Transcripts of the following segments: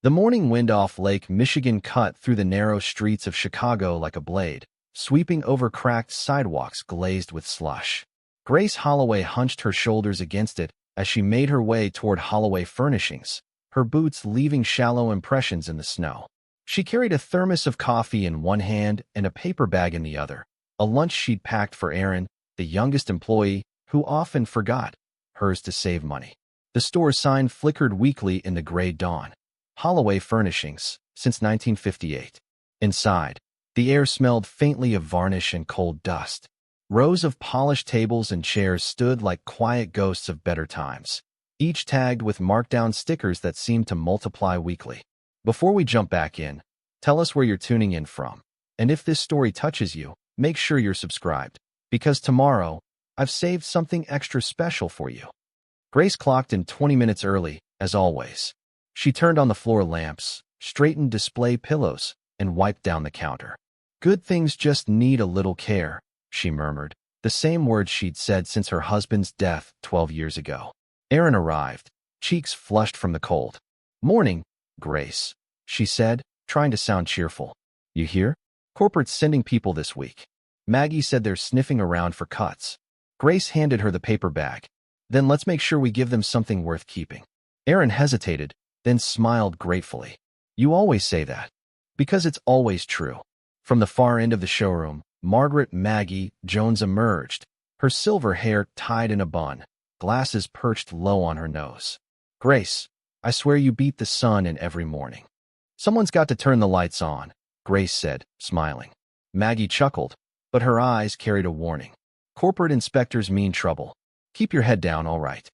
The morning wind off Lake Michigan cut through the narrow streets of Chicago like a blade, sweeping over cracked sidewalks glazed with slush. Grace Holloway hunched her shoulders against it as she made her way toward Holloway Furnishings, her boots leaving shallow impressions in the snow. She carried a thermos of coffee in one hand and a paper bag in the other, a lunch she'd packed for Erin, the youngest employee, who often forgot hers to save money. The store sign flickered weakly in the gray dawn. Holloway Furnishings, since 1958. Inside, the air smelled faintly of varnish and cold dust. Rows of polished tables and chairs stood like quiet ghosts of better times, each tagged with markdown stickers that seemed to multiply weekly. Before we jump back in, tell us where you're tuning in from. And if this story touches you, make sure you're subscribed, because tomorrow, I've saved something extra special for you. Grace clocked in 20 minutes early, as always. She turned on the floor lamps, straightened display pillows, and wiped down the counter. Good things just need a little care, she murmured, the same words she'd said since her husband's death 12 years ago. Erin arrived, cheeks flushed from the cold. "Morning, Grace," she said, trying to sound cheerful. "You hear? Corporate's sending people this week. Maggie said they're sniffing around for cuts." Grace handed her the paper bag. "Then let's make sure we give them something worth keeping." Erin hesitated, then smiled gratefully. "You always say that." "Because it's always true." From the far end of the showroom, Margaret Maggie Jones emerged, her silver hair tied in a bun, glasses perched low on her nose. "Grace, I swear you beat the sun in every morning." "Someone's got to turn the lights on," Grace said, smiling. Maggie chuckled, but her eyes carried a warning. "Corporate inspectors mean trouble. Keep your head down, all right."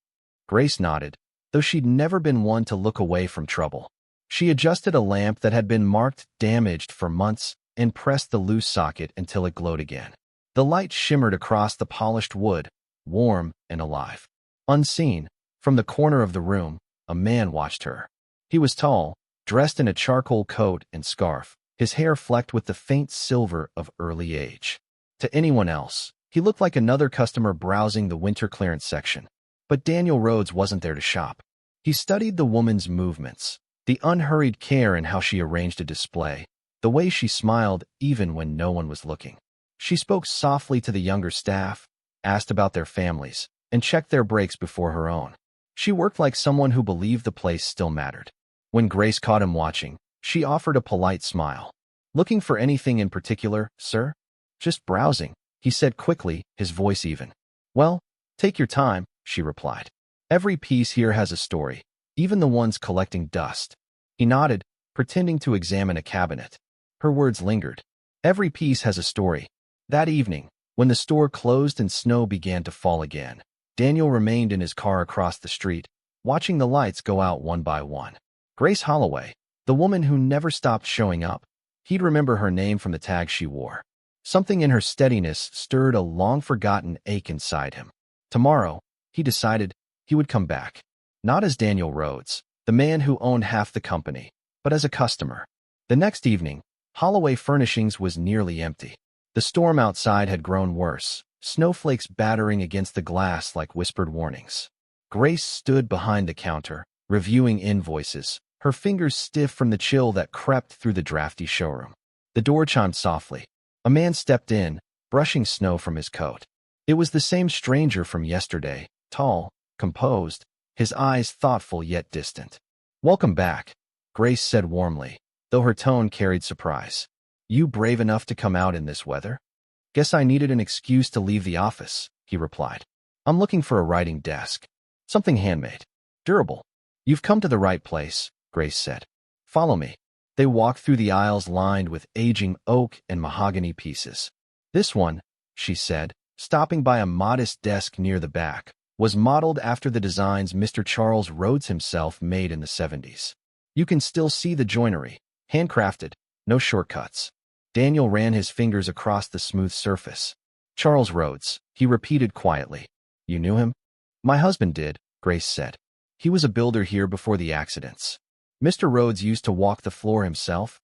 Grace nodded, though she'd never been one to look away from trouble. She adjusted a lamp that had been marked damaged for months and pressed the loose socket until it glowed again. The light shimmered across the polished wood, warm and alive. Unseen, from the corner of the room, a man watched her. He was tall, dressed in a charcoal coat and scarf, his hair flecked with the faint silver of early age. To anyone else, he looked like another customer browsing the winter clearance section. But Daniel Rhodes wasn't there to shop. He studied the woman's movements, the unhurried care in how she arranged a display, the way she smiled even when no one was looking. She spoke softly to the younger staff, asked about their families, and checked their breaks before her own. She worked like someone who believed the place still mattered. When Grace caught him watching, she offered a polite smile. "Looking for anything in particular, sir?" "Just browsing," he said quickly, his voice even. "Well, take your time," she replied. "Every piece here has a story, even the ones collecting dust." He nodded, pretending to examine a cabinet. Her words lingered. "Every piece has a story." That evening, when the store closed and snow began to fall again, Daniel remained in his car across the street, watching the lights go out one by one. Grace Holloway, the woman who never stopped showing up. He'd remember her name from the tag she wore. Something in her steadiness stirred a long-forgotten ache inside him. Tomorrow, he decided, he would come back. Not as Daniel Rhodes, the man who owned half the company, but as a customer. The next evening, Holloway Furnishings was nearly empty. The storm outside had grown worse, snowflakes battering against the glass like whispered warnings. Grace stood behind the counter, reviewing invoices, her fingers stiff from the chill that crept through the drafty showroom. The door chimed softly. A man stepped in, brushing snow from his coat. It was the same stranger from yesterday, tall, composed, his eyes thoughtful yet distant. "Welcome back," Grace said warmly, though her tone carried surprise. "You brave enough to come out in this weather?" "Guess I needed an excuse to leave the office," he replied. "I'm looking for a writing desk. Something handmade. Durable." "You've come to the right place," Grace said. "Follow me." They walked through the aisles lined with aging oak and mahogany pieces. "This one," she said, stopping by a modest desk near the back, was modeled after the designs Mr. Charles Rhodes himself made in the 70s. You can still see the joinery, handcrafted, no shortcuts. Daniel ran his fingers across the smooth surface. "Charles Rhodes," he repeated quietly. "You knew him?" "My husband did," Grace said. "He was a builder here before the accidents. Mr. Rhodes used to walk the floor himself.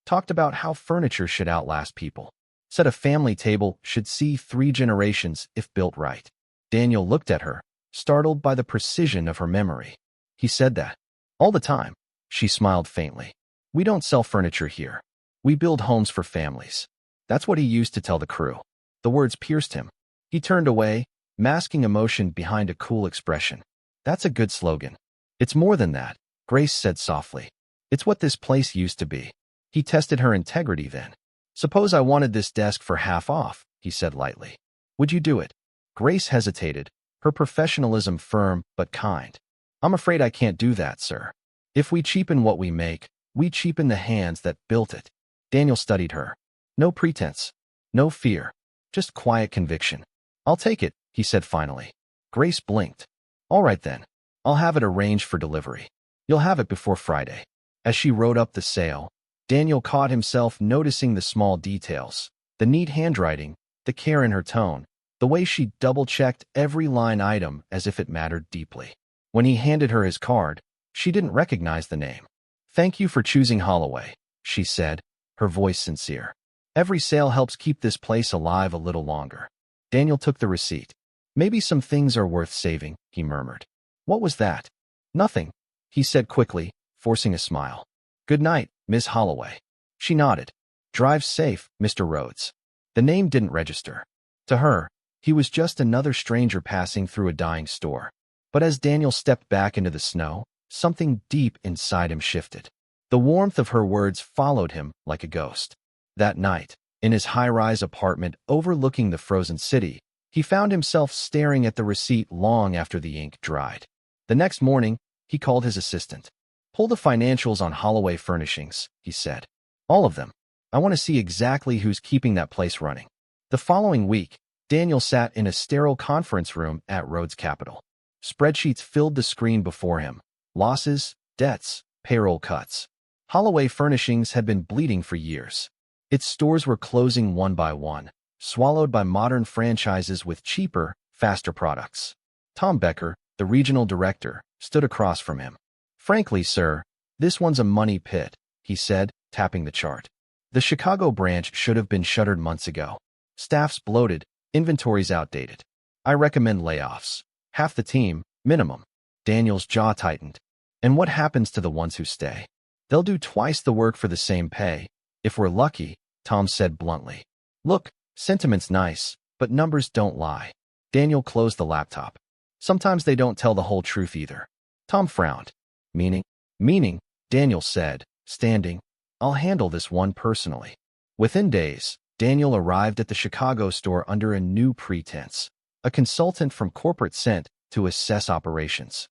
Talked about how furniture should outlast people. Said a family table should see 3 generations if built right." Daniel looked at her, startled by the precision of her memory. "He said that all the time." She smiled faintly. We don't sell furniture here. We build homes for families. That's what he used to tell the crew. The words pierced him. He turned away, masking emotion behind a cool expression. That's a good slogan. It's more than that, Grace said softly. It's what this place used to be. He tested her integrity then. Suppose I wanted this desk for half off, he said lightly. Would you do it? Grace hesitated, her professionalism firm but kind. I'm afraid I can't do that, sir. If we cheapen what we make, we cheapen the hands that built it. Daniel studied her. No pretense. No fear. Just quiet conviction. I'll take it, he said finally. Grace blinked. All right then. I'll have it arranged for delivery. You'll have it before Friday. As she wrote up the sale, Daniel caught himself noticing the small details, the neat handwriting, the care in her tone, the way she double-checked every line item as if it mattered deeply. When he handed her his card, she didn't recognize the name. Thank you for choosing Holloway, she said, her voice sincere. Every sale helps keep this place alive a little longer. Daniel took the receipt. Maybe some things are worth saving, he murmured. What was that? Nothing, he said quickly, forcing a smile. Good night, Miss Holloway. She nodded. Drive safe, Mr. Rhodes. The name didn't register. To her, he was just another stranger passing through a dying store. But as Daniel stepped back into the snow, something deep inside him shifted. The warmth of her words followed him like a ghost. That night, in his high-rise apartment overlooking the frozen city, he found himself staring at the receipt long after the ink dried. The next morning, he called his assistant. Pull the financials on Holloway Furnishings, he said. All of them. I want to see exactly who's keeping that place running. The following week, Daniel sat in a sterile conference room at Rhodes Capital. Spreadsheets filled the screen before him. Losses, debts, payroll cuts. Holloway Furnishings had been bleeding for years. Its stores were closing one by one, swallowed by modern franchises with cheaper, faster products. Tom Becker, the regional director, stood across from him. Frankly, sir, this one's a money pit, he said, tapping the chart. The Chicago branch should have been shuttered months ago. Staff's bloated, inventory's outdated. I recommend layoffs. Half the team, minimum. Daniel's jaw tightened. And what happens to the ones who stay? They'll do twice the work for the same pay. If we're lucky, Tom said bluntly. Look, sentiment's nice, but numbers don't lie. Daniel closed the laptop. Sometimes they don't tell the whole truth either. Tom frowned. Meaning? Meaning, Daniel said, standing. I'll handle this one personally. Within days, Daniel arrived at the Chicago store under a new pretense. A consultant from corporate sent to assess operations.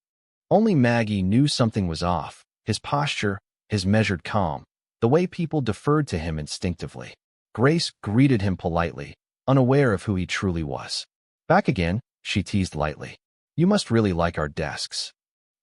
Only Maggie knew something was off. His posture, his measured calm, the way people deferred to him instinctively. Grace greeted him politely, unaware of who he truly was. Back again, she teased lightly. You must really like our desks.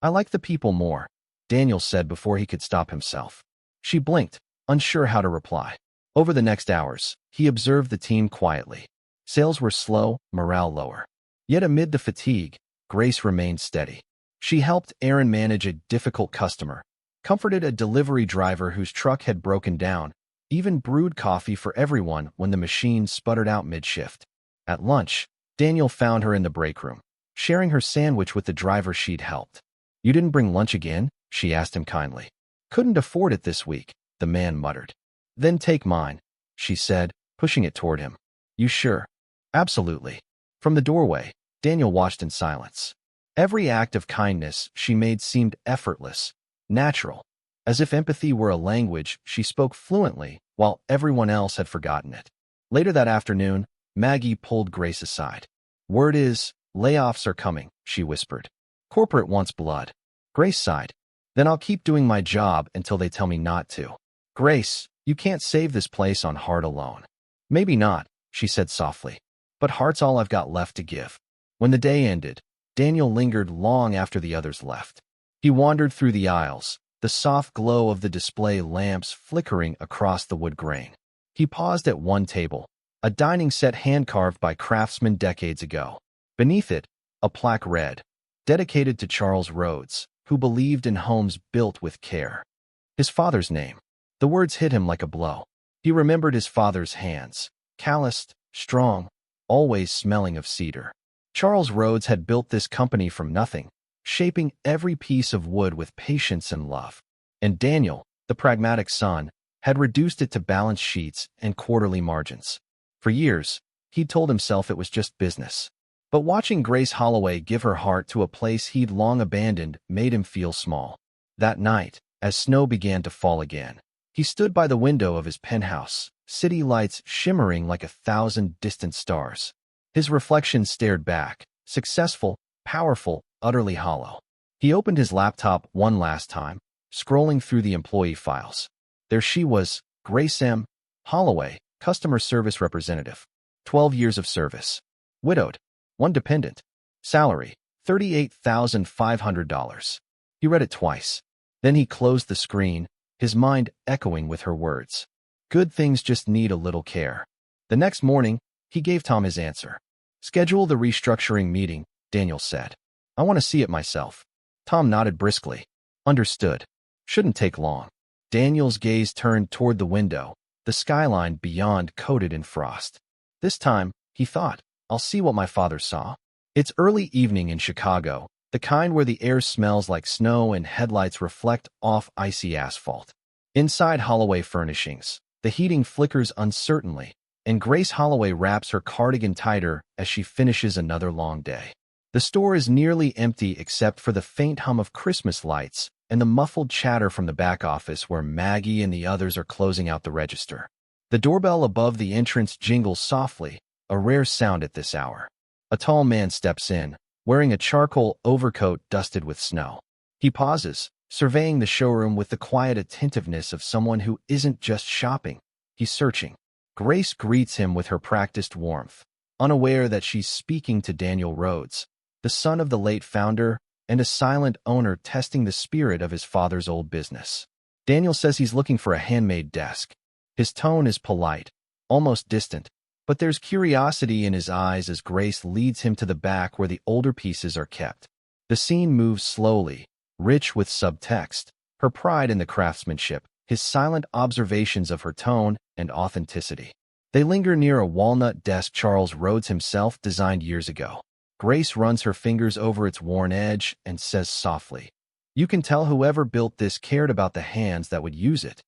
I like the people more, Daniel said before he could stop himself. She blinked, unsure how to reply. Over the next hours, he observed the team quietly. Sales were slow, morale lower. Yet amid the fatigue, Grace remained steady. She helped Erin manage a difficult customer, comforted a delivery driver whose truck had broken down, even brewed coffee for everyone when the machine sputtered out mid-shift. At lunch, Daniel found her in the break room, sharing her sandwich with the driver she'd helped. You didn't bring lunch again? She asked him kindly. Couldn't afford it this week, the man muttered. Then take mine, she said, pushing it toward him. You sure? Absolutely. From the doorway, Daniel watched in silence. Every act of kindness she made seemed effortless, natural, as if empathy were a language she spoke fluently while everyone else had forgotten it. Later that afternoon, Maggie pulled Grace aside. Word is, layoffs are coming, she whispered. Corporate wants blood. Grace sighed. Then I'll keep doing my job until they tell me not to. Grace, you can't save this place on heart alone. Maybe not, she said softly. But heart's all I've got left to give. When the day ended, Daniel lingered long after the others left. He wandered through the aisles, the soft glow of the display lamps flickering across the wood grain. He paused at one table, a dining set hand-carved by craftsmen decades ago. Beneath it, a plaque read, dedicated to Charles Rhodes, who believed in homes built with care. His father's name. The words hit him like a blow. He remembered his father's hands, calloused, strong, always smelling of cedar. Charles Rhodes had built this company from nothing, shaping every piece of wood with patience and love. And Daniel, the pragmatic son, had reduced it to balance sheets and quarterly margins. For years, he'd told himself it was just business. But watching Grace Holloway give her heart to a place he'd long abandoned made him feel small. That night, as snow began to fall again, he stood by the window of his penthouse, city lights shimmering like 1,000 distant stars. His reflection stared back, successful, powerful, utterly hollow. He opened his laptop one last time, scrolling through the employee files. There she was, Grace M. Holloway, customer service representative. 12 years of service. Widowed. One dependent. Salary, $38,500. He read it twice. Then he closed the screen, his mind echoing with her words. Good things just need a little care. The next morning, he gave Tom his answer. Schedule the restructuring meeting, Daniel said. I want to see it myself. Tom nodded briskly. Understood. Shouldn't take long. Daniel's gaze turned toward the window, the skyline beyond coated in frost. This time, he thought, I'll see what my father saw. It's early evening in Chicago, the kind where the air smells like snow and headlights reflect off icy asphalt. Inside Holloway Furnishings, the heating flickers uncertainly, and Grace Holloway wraps her cardigan tighter as she finishes another long day. The store is nearly empty except for the faint hum of Christmas lights and the muffled chatter from the back office where Maggie and the others are closing out the register. The doorbell above the entrance jingles softly, a rare sound at this hour. A tall man steps in, wearing a charcoal overcoat dusted with snow. He pauses, surveying the showroom with the quiet attentiveness of someone who isn't just shopping. He's searching. Grace greets him with her practiced warmth, unaware that she's speaking to Daniel Rhodes, the son of the late founder and a silent owner testing the spirit of his father's old business. Daniel says he's looking for a handmade desk. His tone is polite, almost distant, but there's curiosity in his eyes as Grace leads him to the back where the older pieces are kept. The scene moves slowly, rich with subtext, her pride in the craftsmanship, his silent observations of her tone and authenticity. They linger near a walnut desk Charles Rhodes himself designed years ago. Grace runs her fingers over its worn edge and says softly, "You can tell whoever built this cared about the hands that would use it."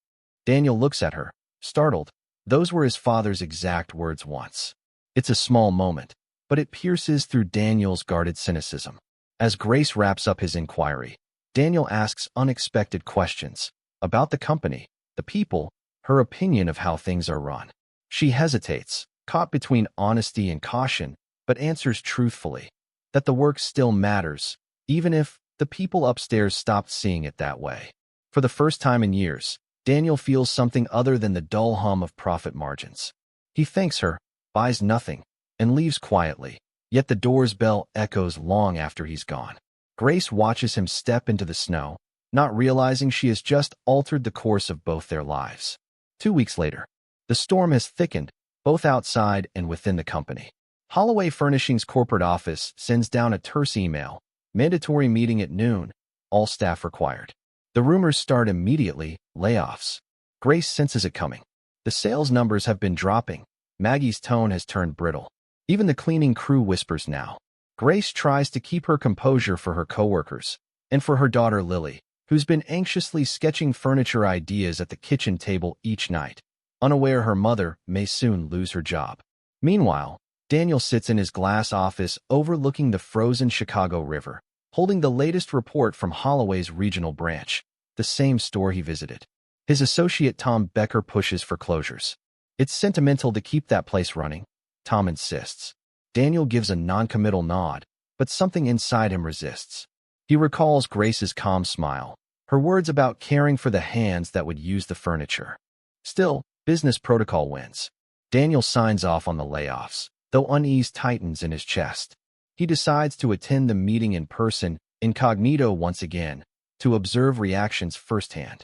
Daniel looks at her, startled. Those were his father's exact words once. It's a small moment, but it pierces through Daniel's guarded cynicism. As Grace wraps up his inquiry, Daniel asks unexpected questions about the company, the people, her opinion of how things are run. She hesitates, caught between honesty and caution, but answers truthfully that the work still matters, even if the people upstairs stopped seeing it that way. For the first time in years, Daniel feels something other than the dull hum of profit margins. He thanks her, buys nothing, and leaves quietly, yet the door's bell echoes long after he's gone. Grace watches him step into the snow, not realizing she has just altered the course of both their lives. 2 weeks later, the storm has thickened, both outside and within the company. Holloway Furnishings' corporate office sends down a terse email, mandatory meeting at noon, all staff required. The rumors start immediately, layoffs. Grace senses it coming. The sales numbers have been dropping. Maggie's tone has turned brittle. Even the cleaning crew whispers now. Grace tries to keep her composure for her coworkers, and for her daughter Lily, who's been anxiously sketching furniture ideas at the kitchen table each night, unaware her mother may soon lose her job. Meanwhile, Daniel sits in his glass office overlooking the frozen Chicago River, holding the latest report from Holloway's regional branch, the same store he visited. His associate Tom Becker pushes for closures. It's sentimental to keep that place running, Tom insists. Daniel gives a non-committal nod, but something inside him resists. He recalls Grace's calm smile, her words about caring for the hands that would use the furniture. Still, business protocol wins. Daniel signs off on the layoffs, though unease tightens in his chest. He decides to attend the meeting in person, incognito once again, to observe reactions firsthand.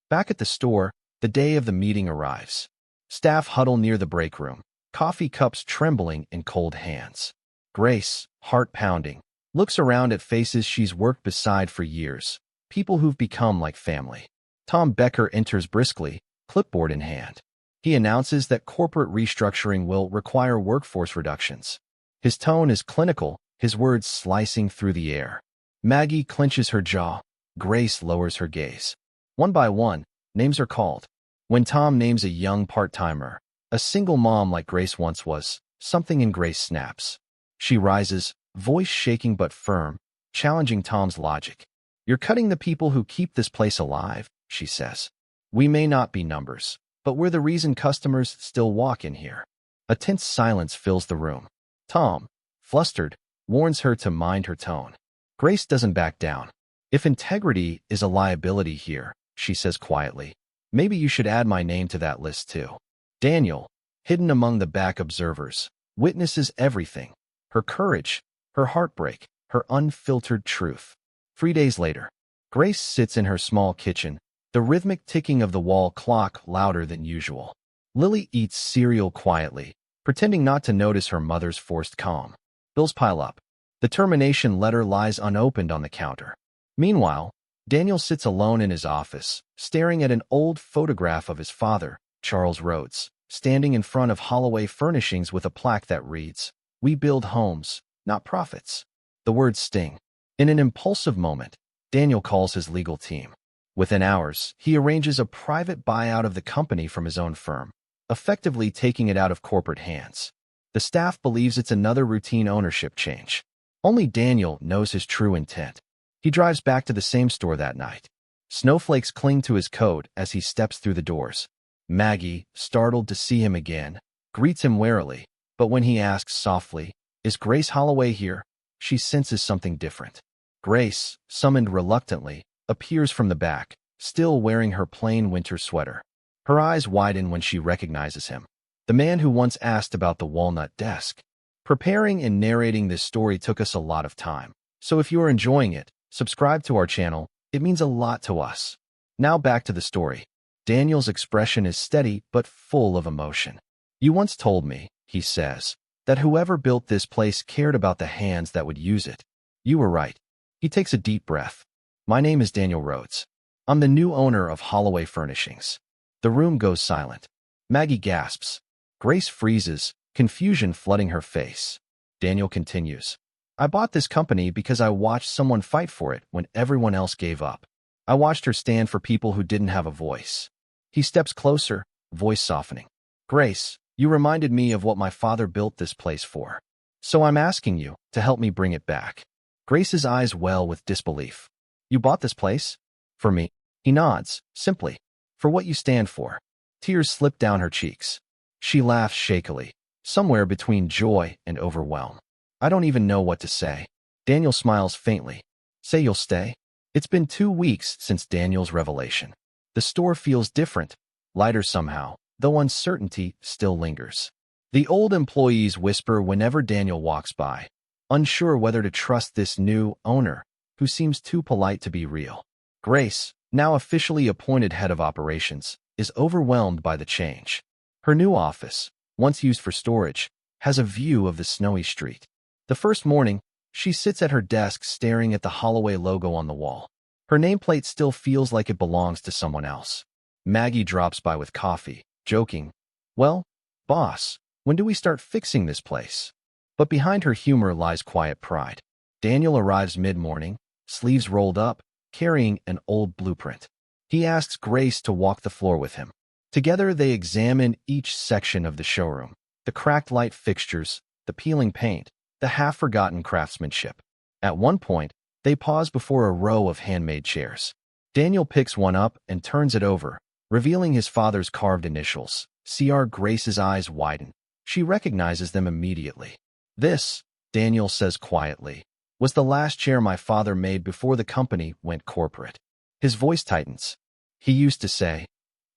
Back at the store, the day of the meeting arrives. Staff huddle near the break room, coffee cups trembling in cold hands. Grace, heart pounding, looks around at faces she's worked beside for years, people who've become like family. Tom Becker enters briskly, clipboard in hand. He announces that corporate restructuring will require workforce reductions. His tone is clinical, his words slicing through the air. Maggie clenches her jaw. Grace lowers her gaze. One by one, names are called. When Tom names a young part-timer, a single mom like Grace once was, something in Grace snaps. She rises, voice shaking but firm, challenging Tom's logic. "You're cutting the people who keep this place alive," she says. "We may not be numbers, but we're the reason customers still walk in here." A tense silence fills the room. Tom, flustered, warns her to mind her tone. Grace doesn't back down. "If integrity is a liability here," she says quietly, "maybe you should add my name to that list too." Daniel, hidden among the back observers, witnesses everything. Her courage, her heartbreak, her unfiltered truth. 3 days later, Grace sits in her small kitchen, the rhythmic ticking of the wall clock louder than usual. Lily eats cereal quietly, pretending not to notice her mother's forced calm. Bills pile up. The termination letter lies unopened on the counter. Meanwhile, Daniel sits alone in his office, staring at an old photograph of his father, Charles Rhodes, standing in front of Holloway Furnishings with a plaque that reads, "We build homes, not profits." The words sting. In an impulsive moment, Daniel calls his legal team. Within hours, he arranges a private buyout of the company from his own firm, effectively taking it out of corporate hands. The staff believes it's another routine ownership change. Only Daniel knows his true intent. He drives back to the same store that night. Snowflakes cling to his coat as he steps through the doors. Maggie, startled to see him again, greets him warily, but when he asks softly, "Is Grace Holloway here?" she senses something different. Grace, summoned reluctantly, appears from the back, still wearing her plain winter sweater. Her eyes widen when she recognizes him, the man who once asked about the walnut desk. Preparing and narrating this story took us a lot of time, so if you are enjoying it, subscribe to our channel. It means a lot to us. Now back to the story. Daniel's expression is steady but full of emotion. "You once told me," he says, "that whoever built this place cared about the hands that would use it. You were right." He takes a deep breath. "My name is Daniel Rhodes. I'm the new owner of Holloway Furnishings." The room goes silent. Maggie gasps. Grace freezes, confusion flooding her face. Daniel continues. "I bought this company because I watched someone fight for it when everyone else gave up. I watched her stand for people who didn't have a voice." He steps closer, voice softening. "Grace, you reminded me of what my father built this place for. So I'm asking you to help me bring it back." Grace's eyes well with disbelief. "You bought this place? For me?" He nods, simply. "For what you stand for." Tears slip down her cheeks. She laughs shakily, somewhere between joy and overwhelm. "I don't even know what to say." Daniel smiles faintly. "Say you'll stay?" It's been 2 weeks since Daniel's revelation. The store feels different, lighter somehow, though uncertainty still lingers. The old employees whisper whenever Daniel walks by, unsure whether to trust this new owner, who seems too polite to be real. Grace, now officially appointed head of operations, is overwhelmed by the change. Her new office, once used for storage, has a view of the snowy street. The first morning, she sits at her desk staring at the Holloway logo on the wall. Her nameplate still feels like it belongs to someone else. Maggie drops by with coffee, joking, "Well, boss, when do we start fixing this place?" But behind her humor lies quiet pride. Daniel arrives mid-morning, sleeves rolled up, carrying an old blueprint. He asks Grace to walk the floor with him. Together they examine each section of the showroom, the cracked light fixtures, the peeling paint, the half-forgotten craftsmanship. At one point, they pause before a row of handmade chairs. Daniel picks one up and turns it over, revealing his father's carved initials. Cr. Grace's eyes widen. She recognizes them immediately. "This," Daniel says quietly, "was the last chair my father made before the company went corporate." His voice tightens. He used to say,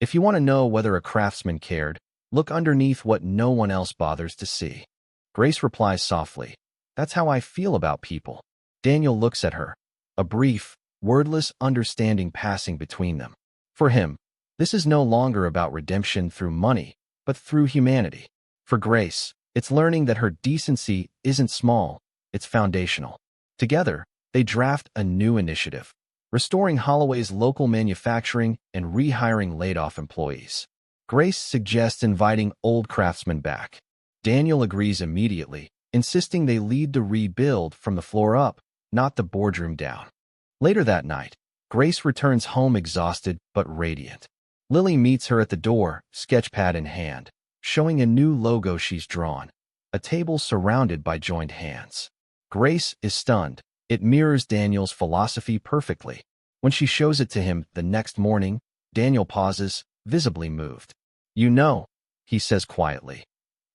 "If you want to know whether a craftsman cared, look underneath what no one else bothers to see." Grace replies softly, "That's how I feel about people." Daniel looks at her, a brief, wordless understanding passing between them. For him, this is no longer about redemption through money, but through humanity. For Grace, it's learning that her decency isn't small, it's foundational. Together, they draft a new initiative, restoring Holloway's local manufacturing and rehiring laid-off employees. Grace suggests inviting old craftsmen back. Daniel agrees immediately, insisting they lead the rebuild from the floor up, not the boardroom down. Later that night, Grace returns home exhausted but radiant. Lily meets her at the door, sketchpad in hand, showing a new logo she's drawn, a table surrounded by joined hands. Grace is stunned. It mirrors Daniel's philosophy perfectly. When she shows it to him the next morning, Daniel pauses, visibly moved. "You know," he says quietly,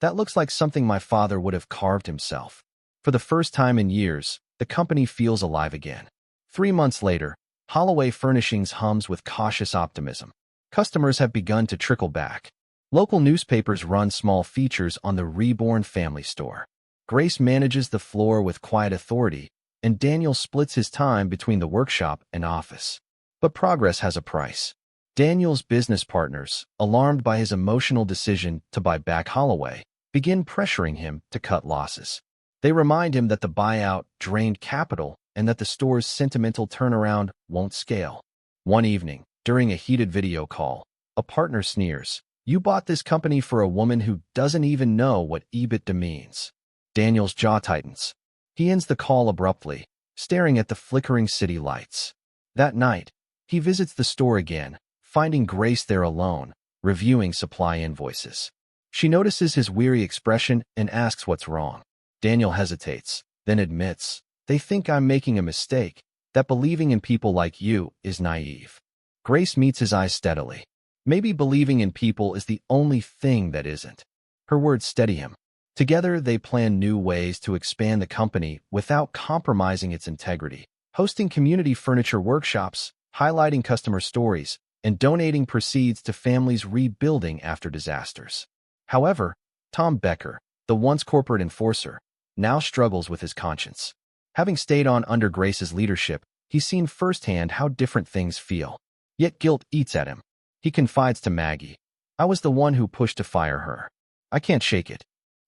"that looks like something my father would have carved himself." For the first time in years, the company feels alive again. 3 months later, Holloway Furnishings hums with cautious optimism. Customers have begun to trickle back. Local newspapers run small features on the reborn family store. Grace manages the floor with quiet authority, and Daniel splits his time between the workshop and office. But progress has a price. Daniel's business partners, alarmed by his emotional decision to buy back Holloway, begin pressuring him to cut losses. They remind him that the buyout drained capital and that the store's sentimental turnaround won't scale. One evening, during a heated video call, a partner sneers, "You bought this company for a woman who doesn't even know what EBITDA means." Daniel's jaw tightens. He ends the call abruptly, staring at the flickering city lights. That night, he visits the store again, finding Grace there alone, reviewing supply invoices. She notices his weary expression and asks what's wrong. Daniel hesitates, then admits, "They think I'm making a mistake, that believing in people like you is naive." Grace meets his eyes steadily. Maybe believing in people is the only thing that isn't. Her words steady him. Together, they plan new ways to expand the company without compromising its integrity, hosting community furniture workshops, highlighting customer stories, and donating proceeds to families rebuilding after disasters. However, Tom Becker, the once corporate enforcer, now struggles with his conscience. Having stayed on under Grace's leadership, he's seen firsthand how different things feel. Yet guilt eats at him. He confides to Maggie, "I was the one who pushed to fire her. I can't shake it."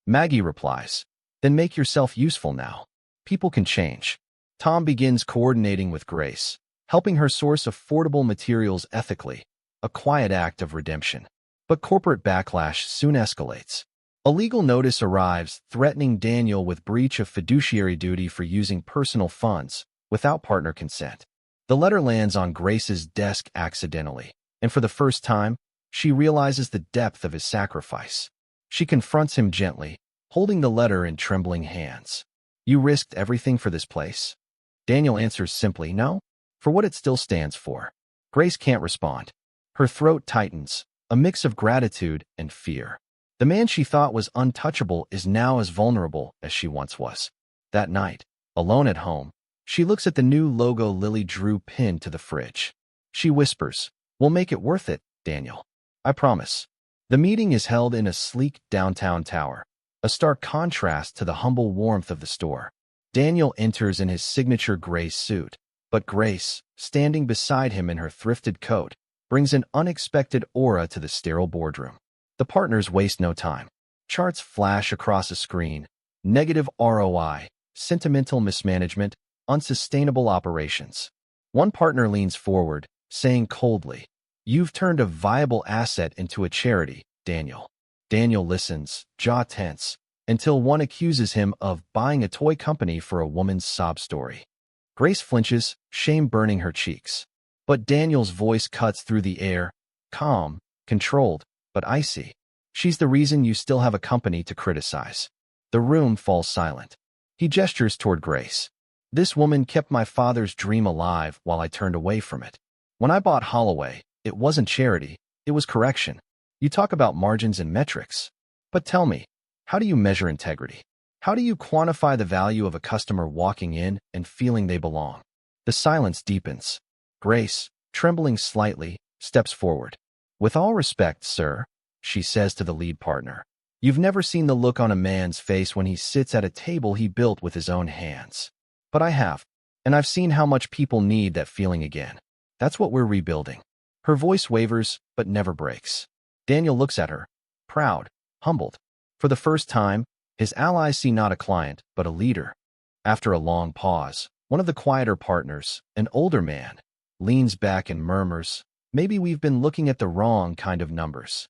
Maggie replies, "Then make yourself useful now. People can change." Tom begins coordinating with Grace, helping her source affordable materials ethically, a quiet act of redemption. But corporate backlash soon escalates. A legal notice arrives threatening Daniel with breach of fiduciary duty for using personal funds without partner consent. The letter lands on Grace's desk accidentally, and for the first time, she realizes the depth of his sacrifice. She confronts him gently, holding the letter in trembling hands. "You risked everything for this place?" Daniel answers simply, "No, for what it still stands for." Grace can't respond. Her throat tightens, a mix of gratitude and fear. The man she thought was untouchable is now as vulnerable as she once was. That night, alone at home, she looks at the new logo Lily drew pinned to the fridge. She whispers, "We'll make it worth it, Daniel. I promise." The meeting is held in a sleek downtown tower, a stark contrast to the humble warmth of the store. Daniel enters in his signature gray suit, but Grace, standing beside him in her thrifted coat, brings an unexpected aura to the sterile boardroom. The partners waste no time. Charts flash across a screen: negative ROI, sentimental mismanagement, unsustainable operations. One partner leans forward, saying coldly, "You've turned a viable asset into a charity, Daniel." Daniel listens, jaw tense, until one accuses him of buying a toy company for a woman's sob story. Grace flinches, shame burning her cheeks. But Daniel's voice cuts through the air, calm, controlled, but icy. "She's the reason you still have a company to criticize." The room falls silent. He gestures toward Grace. "This woman kept my father's dream alive while I turned away from it. When I bought Holloway, it wasn't charity, it was correction. You talk about margins and metrics. But tell me, how do you measure integrity? How do you quantify the value of a customer walking in and feeling they belong?" The silence deepens. Grace, trembling slightly, steps forward. "With all respect, sir," she says to the lead partner, "you've never seen the look on a man's face when he sits at a table he built with his own hands. But I have, and I've seen how much people need that feeling again. That's what we're rebuilding." Her voice wavers, but never breaks. Daniel looks at her, proud, humbled. For the first time, his allies see not a client, but a leader. After a long pause, one of the quieter partners, an older man, leans back and murmurs, "Maybe we've been looking at the wrong kind of numbers."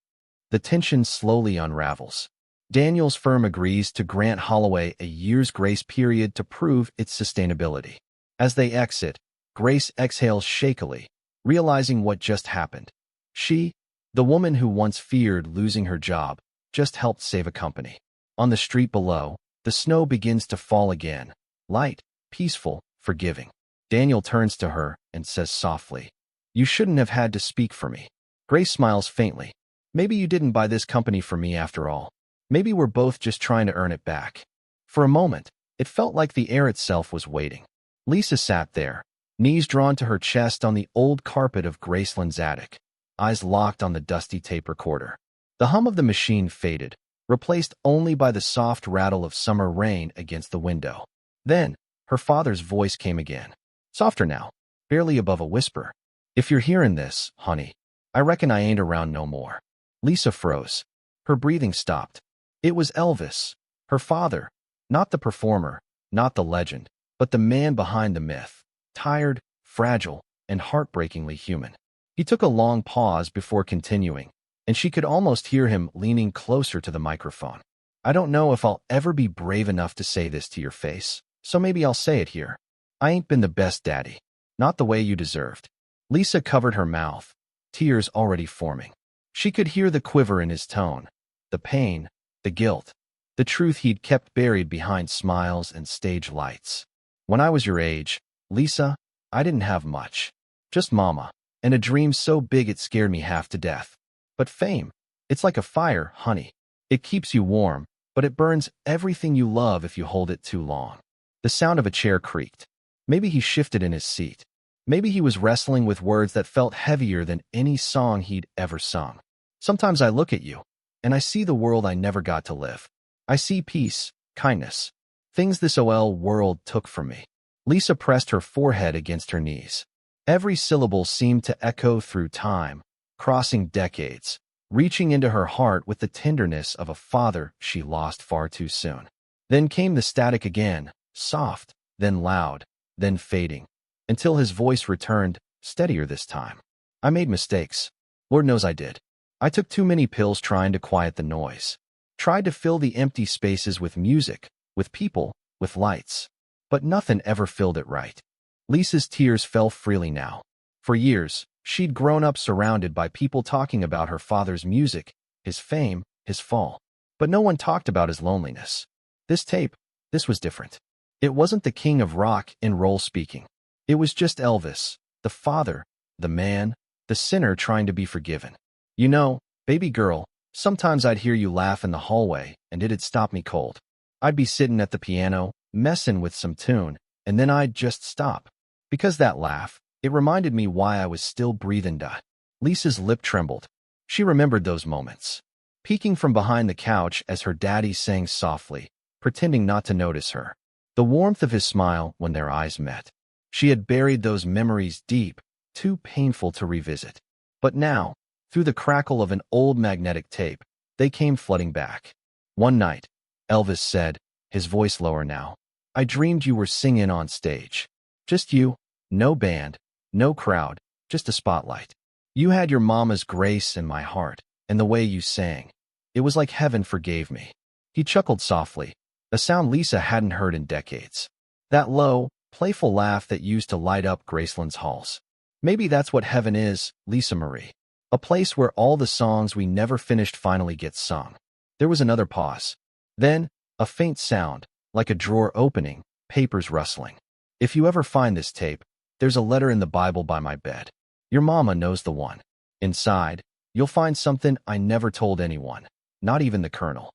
The tension slowly unravels. Daniel's firm agrees to grant Holloway a year's grace period to prove its sustainability. As they exit, Grace exhales shakily, realizing what just happened. She, the woman who once feared losing her job, just helped save a company. On the street below, the snow begins to fall again, light, peaceful, forgiving. Daniel turns to her and says softly, "You shouldn't have had to speak for me." Grace smiles faintly. "Maybe you didn't buy this company for me after all. Maybe we're both just trying to earn it back." For a moment, it felt like the air itself was waiting. Lisa sat there, knees drawn to her chest on the old carpet of Graceland's attic, eyes locked on the dusty tape recorder. The hum of the machine faded, replaced only by the soft rattle of summer rain against the window. Then, her father's voice came again, softer now, barely above a whisper. "If you're hearing this, honey, I reckon I ain't around no more." Lisa froze. Her breathing stopped. It was Elvis, her father, not the performer, not the legend, but the man behind the myth, tired, fragile, and heartbreakingly human. He took a long pause before continuing, and she could almost hear him leaning closer to the microphone. "I don't know if I'll ever be brave enough to say this to your face, so maybe I'll say it here. I ain't been the best daddy. Not the way you deserved." Lisa covered her mouth, tears already forming. She could hear the quiver in his tone, the pain, the guilt, the truth he'd kept buried behind smiles and stage lights. "When I was your age, Lisa, I didn't have much. Just mama, and a dream so big it scared me half to death. But fame, it's like a fire, honey. It keeps you warm, but it burns everything you love if you hold it too long." The sound of a chair creaked. Maybe he shifted in his seat. Maybe he was wrestling with words that felt heavier than any song he'd ever sung. "Sometimes I look at you, and I see the world I never got to live. I see peace, kindness, things this world took from me." Lisa pressed her forehead against her knees. Every syllable seemed to echo through time, crossing decades, reaching into her heart with the tenderness of a father she lost far too soon. Then came the static again, soft, then loud, then fading, until his voice returned, steadier this time. "I made mistakes. Lord knows I did. I took too many pills trying to quiet the noise. Tried to fill the empty spaces with music, with people, with lights. But nothing ever filled it right." Lisa's tears fell freely now. For years, she'd grown up surrounded by people talking about her father's music, his fame, his fall. But no one talked about his loneliness. This tape, this was different. It wasn't the king of rock and roll speaking. It was just Elvis, the father, the man, the sinner trying to be forgiven. "You know, baby girl, sometimes I'd hear you laugh in the hallway, and it'd stop me cold. I'd be sitting at the piano, messing with some tune, and then I'd just stop. Because that laugh, it reminded me why I was still breathing." Lisa's lip trembled. She remembered those moments. Peeking from behind the couch as her daddy sang softly, pretending not to notice her. The warmth of his smile when their eyes met. She had buried those memories deep, too painful to revisit. But now, through the crackle of an old magnetic tape, they came flooding back. "One night," Elvis said, his voice lower now, "I dreamed you were singing on stage. Just you, no band, no crowd, just a spotlight. You had your mama's grace in my heart, and the way you sang. It was like heaven forgave me." He chuckled softly, a sound Lisa hadn't heard in decades. That low, playful laugh that used to light up Graceland's halls. "Maybe that's what heaven is, Lisa Marie. A place where all the songs we never finished finally get sung." There was another pause. Then, a faint sound, like a drawer opening, papers rustling. "If you ever find this tape, there's a letter in the Bible by my bed. Your mama knows the one. Inside, you'll find something I never told anyone, not even the colonel."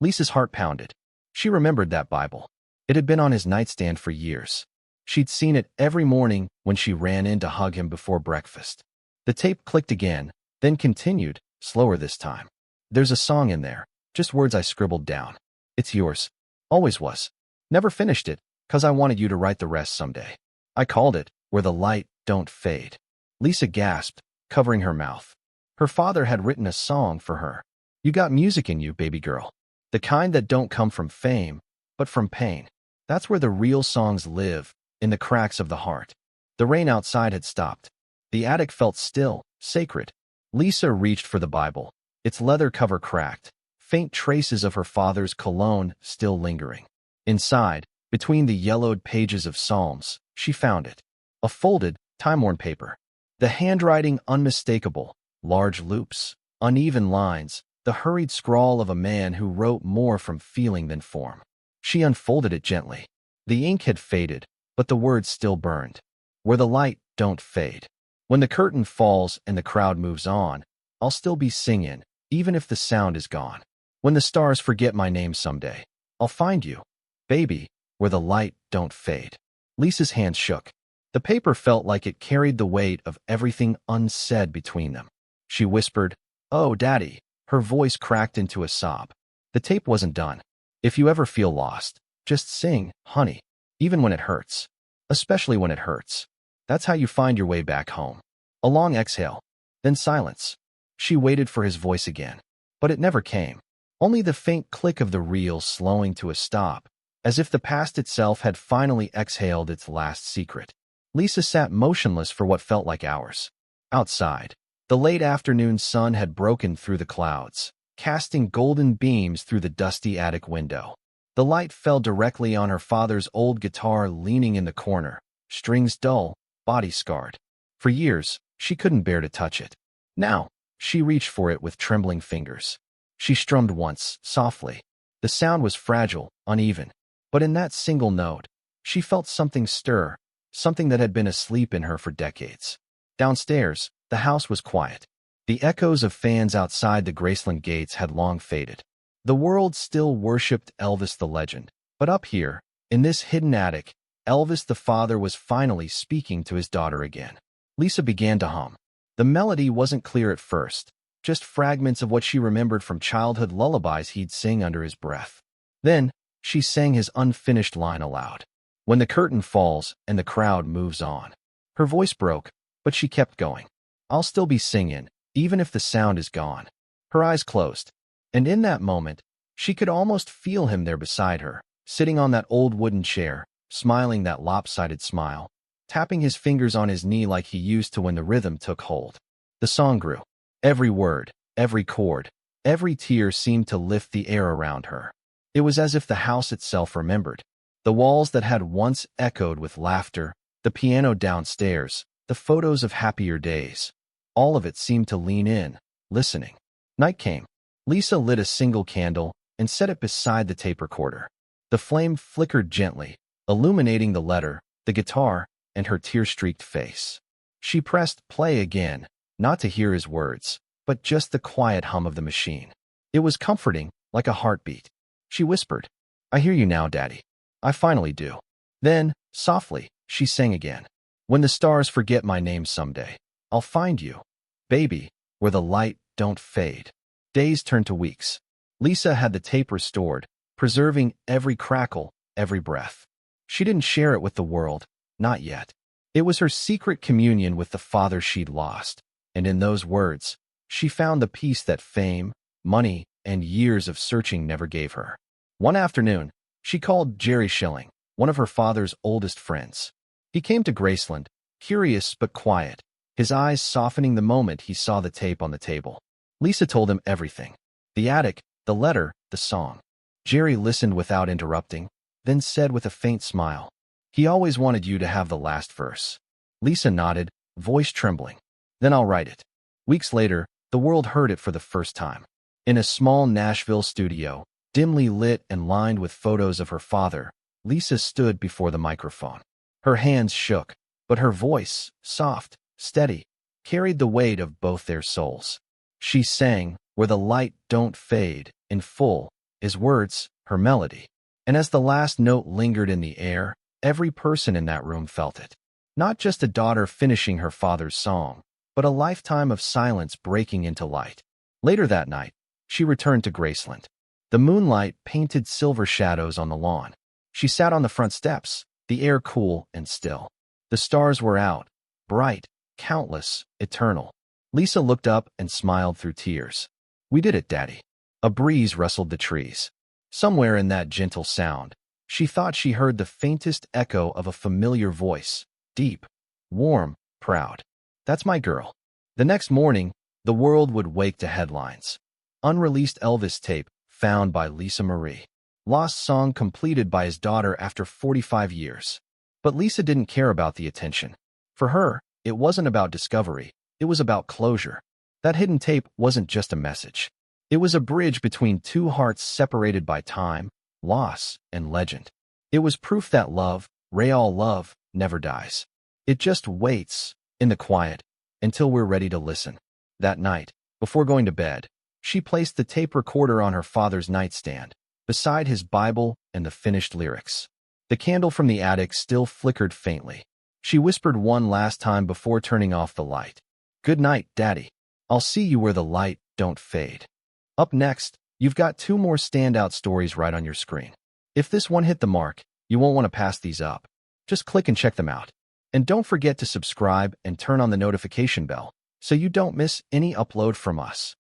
Lisa's heart pounded. She remembered that Bible. It had been on his nightstand for years. She'd seen it every morning when she ran in to hug him before breakfast. The tape clicked again, then continued, slower this time. "There's a song in there, just words I scribbled down. It's yours. Always was. Never finished it, 'cause I wanted you to write the rest someday. I called it, Where the Light Don't Fade." Lisa gasped, covering her mouth. Her father had written a song for her. "You got music in you, baby girl. The kind that don't come from fame, but from pain. That's where the real songs live, in the cracks of the heart." The rain outside had stopped. The attic felt still, sacred. Lisa reached for the Bible, its leather cover cracked, faint traces of her father's cologne still lingering. Inside, between the yellowed pages of Psalms, she found it. A folded, time-worn paper. The handwriting unmistakable, large loops, uneven lines, the hurried scrawl of a man who wrote more from feeling than form. She unfolded it gently. The ink had faded, but the words still burned. Where the light don't fade. When the curtain falls and the crowd moves on, I'll still be singing, even if the sound is gone. When the stars forget my name someday, I'll find you, baby, where the light don't fade. Lisa's hands shook. The paper felt like it carried the weight of everything unsaid between them. She whispered, "Oh, Daddy." Her voice cracked into a sob. The tape wasn't done. If you ever feel lost, just sing, honey, even when it hurts. Especially when it hurts. That's how you find your way back home. A long exhale, then silence. She waited for his voice again, but it never came. Only the faint click of the reel slowing to a stop, as if the past itself had finally exhaled its last secret. Lisa sat motionless for what felt like hours. Outside, the late afternoon sun had broken through the clouds, casting golden beams through the dusty attic window. The light fell directly on her father's old guitar leaning in the corner, strings dull, body scarred. For years, she couldn't bear to touch it. Now, she reached for it with trembling fingers. She strummed once, softly. The sound was fragile, uneven, but in that single note, she felt something stir, something that had been asleep in her for decades. Downstairs, the house was quiet. The echoes of fans outside the Graceland gates had long faded. The world still worshipped Elvis the legend, but up here, in this hidden attic, Elvis the father was finally speaking to his daughter again. Lisa began to hum. The melody wasn't clear at first, just fragments of what she remembered from childhood lullabies he'd sing under his breath. Then, she sang his unfinished line aloud. When the curtain falls and the crowd moves on. Her voice broke, but she kept going. I'll still be singing, even if the sound is gone. Her eyes closed, and in that moment, she could almost feel him there beside her, sitting on that old wooden chair, smiling that lopsided smile, tapping his fingers on his knee like he used to when the rhythm took hold. The song grew. Every word, every chord, every tear seemed to lift the air around her. It was as if the house itself remembered. The walls that had once echoed with laughter, the piano downstairs, the photos of happier days. All of it seemed to lean in, listening. Night came. Lisa lit a single candle and set it beside the tape recorder. The flame flickered gently, illuminating the letter, the guitar, and her tear-streaked face. She pressed play again, not to hear his words, but just the quiet hum of the machine. It was comforting, like a heartbeat. She whispered, "I hear you now, Daddy. I finally do." Then, softly, she sang again. When the stars forget my name someday, I'll find you, baby, where the light don't fade. Days turned to weeks. Lisa had the tape restored, preserving every crackle, every breath. She didn't share it with the world, not yet. It was her secret communion with the father she'd lost, and in those words, she found the peace that fame, money, and years of searching never gave her. One afternoon, she called Jerry Schilling, one of her father's oldest friends. He came to Graceland, curious but quiet, his eyes softening the moment he saw the tape on the table. Lisa told him everything. The attic, the letter, the song. Jerry listened without interrupting, then said with a faint smile, "He always wanted you to have the last verse." Lisa nodded, voice trembling. "Then I'll write it." Weeks later, the world heard it for the first time. In a small Nashville studio, dimly lit and lined with photos of her father, Lisa stood before the microphone. Her hands shook, but her voice, soft, steady, carried the weight of both their souls. She sang, "Where the light don't fade," in full, his words, her melody. And as the last note lingered in the air, every person in that room felt it. Not just a daughter finishing her father's song, but a lifetime of silence breaking into light. Later that night, she returned to Graceland. The moonlight painted silver shadows on the lawn. She sat on the front steps, the air cool and still. The stars were out, bright, countless, eternal. Lisa looked up and smiled through tears. "We did it, Daddy." A breeze rustled the trees. Somewhere in that gentle sound, she thought she heard the faintest echo of a familiar voice, deep, warm, proud. "That's my girl." The next morning, the world would wake to headlines. Unreleased Elvis tape found by Lisa Marie. Lost song completed by his daughter after 45 years. But Lisa didn't care about the attention. For her, it wasn't about discovery. It was about closure. That hidden tape wasn't just a message. It was a bridge between two hearts separated by time, loss, and legend. It was proof that love, real love, never dies. It just waits, in the quiet, until we're ready to listen. That night, before going to bed, she placed the tape recorder on her father's nightstand, beside his Bible and the finished lyrics. The candle from the attic still flickered faintly. She whispered one last time before turning off the light. "Good night, Daddy. I'll see you where the light don't fade." Up next, you've got two more standout stories right on your screen. If this one hit the mark, you won't want to pass these up. Just click and check them out. And don't forget to subscribe and turn on the notification bell so you don't miss any upload from us.